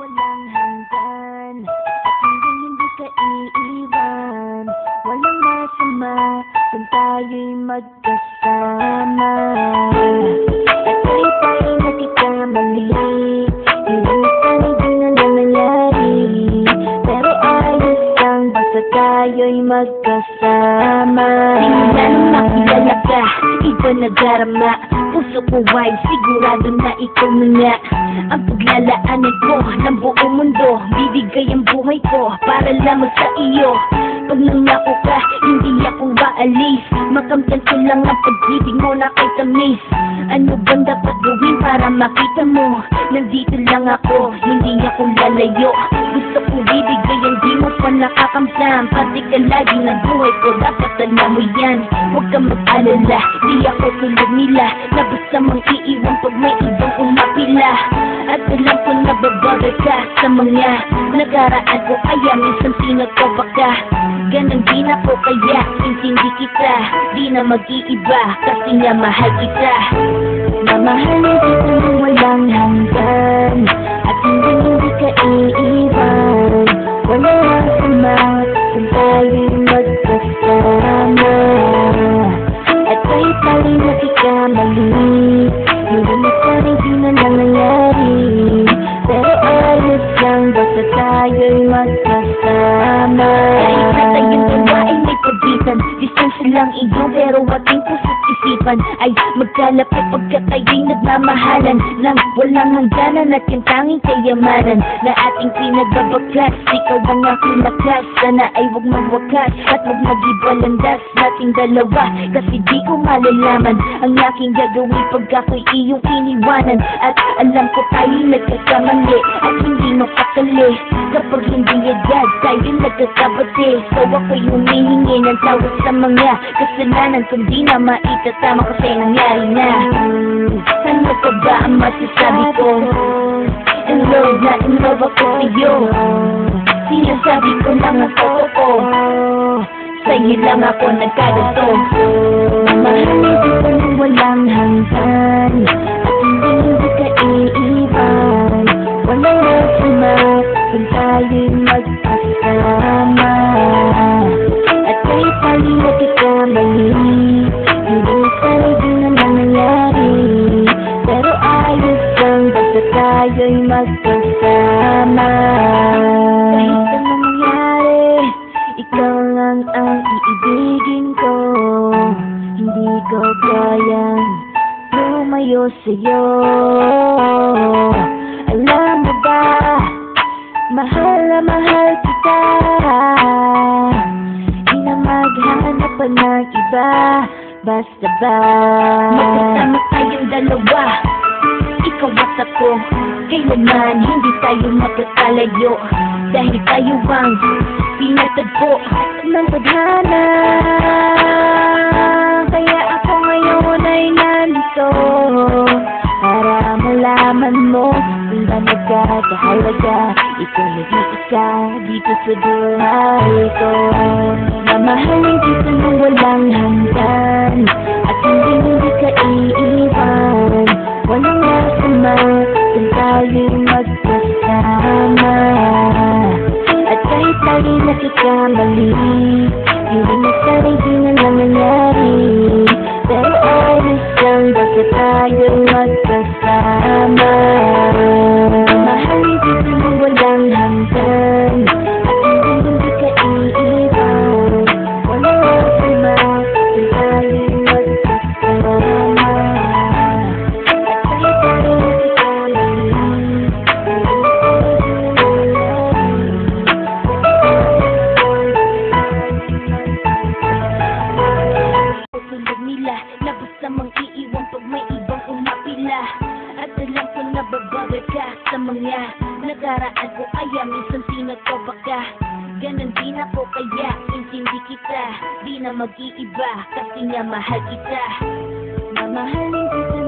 walang hanggan at hindi ka iiwan. Walang masama kung tayo'y magkasama. At kahit tayo'y nagkakamali, hindi na sana'y di na nangyari. Pero ayos lang basta tayo'y magkasama. Simula nung makilala ka, iba na darama. Puso ko ay sigurado na ikaw na nga ang paglalaanan ko ng buong mundo. Bibigay ang buhay ko para lamang sa iyo. Pag nangako ka, hindi ako aalis. Makamtan ko lang ang pag-ibig mo na kay tamis. Ano bang dapat gawin para makita mo? Nandito lang ako, hindi ako lalayo. Gusto ko bibigay ang di mo pa nakakamtam. Pati ka lagi ng buhay ko, dapat alam mo yan. Huwag ka mag-alala, di ako tulad nila na basta mang iiwan pag may ibang umapila. At alam ko na babagal ka sa mga nagaraan ko, kaya minsan pinagkaba ka. Ganon din ako kaya intindi kita, di na mag-iiba kasi nga mahal kita. Mamahalin kita nang walang hanggan at hindi ka iiwan. Walang masama kung tayo'y magkasama. At kahit tayo'y nagkakamali, hindi na sana'y di na nangyari. Pero ayos lang basta tayo'y magkasama. Kahit na tayong dalawa ay may pagitan, distansya lang iyo pero ating puso't isipan ay magkalapit pagkat tayo'y nagmamahalan nang walang hangganan at yung tanging kayamanan na ating pinagbabakas. Ikaw ang aking lakas, sana ay huwag magwakas at huwag mag-ibalandas nating dalawa. Kasi di ko malalaman ang aking gagawin pag ako'y iyong iniwanan. At alam ko tayo'y nagkakamali at hindi mapakali kapag hindi agad tayo'y nagkakabati. So ako'y humihingi ng tawad sa mga kasalanan kung di na maitatama kasi nangyari na. Ano pa ba ang masasabi ko? In love na in love ako sa'yo. Sinasabi ko lang ang totoo, sa'yo lang ako nagkagato. Mamahalin kita nang walang hanggan at hindi ka iiwan. Walang masama kung tayo'y magkasama. At kahit tayo'y nagkakamali, hindi na sana'y di na nangyari. Pero ayos lang basta tayo'y magkasama. Kahit na mangyari, ikaw lang ang iibigin ko. Hindi ko kayang lumayo sa'yo. Alam mo ba, mahal na mahal kita. Di na maghanap pa ng iba, basta ba magkasama tayong dalawa, ikaw at ako. Kailanman hindi tayo magkakalayo dahil tayo ang pinatagpo ng tadhana. Kaya ako ngayon ay nandito para malaman mo kung ba nagkakahalaga. Ikaw nag-iisa dito sa buhay ko. Mamahalin kita nang walang hanggan at hindi ka iiwan. Walang masama kung tayo'y magkasama. At kahit tayo'y nagkakamali, hindi na sana'y di na nangyari. Pero ayos lang basta tayo'y magkasama. Mahalin kita nang walang hanggan at hindi ka iiwan. Walang masama kung tayo'y magkasama. At kahit tayo'y nagkakamali, tulad nila na basta mang iiwan pag may ibang umapila. At alam ko na babagal ka sa mga nagaraan ko, kaya minsan pinagkaba ka. Ganon din ako kaya intindi kita, di na mag-iiba kasi nga mahal kita. Mamahalin kita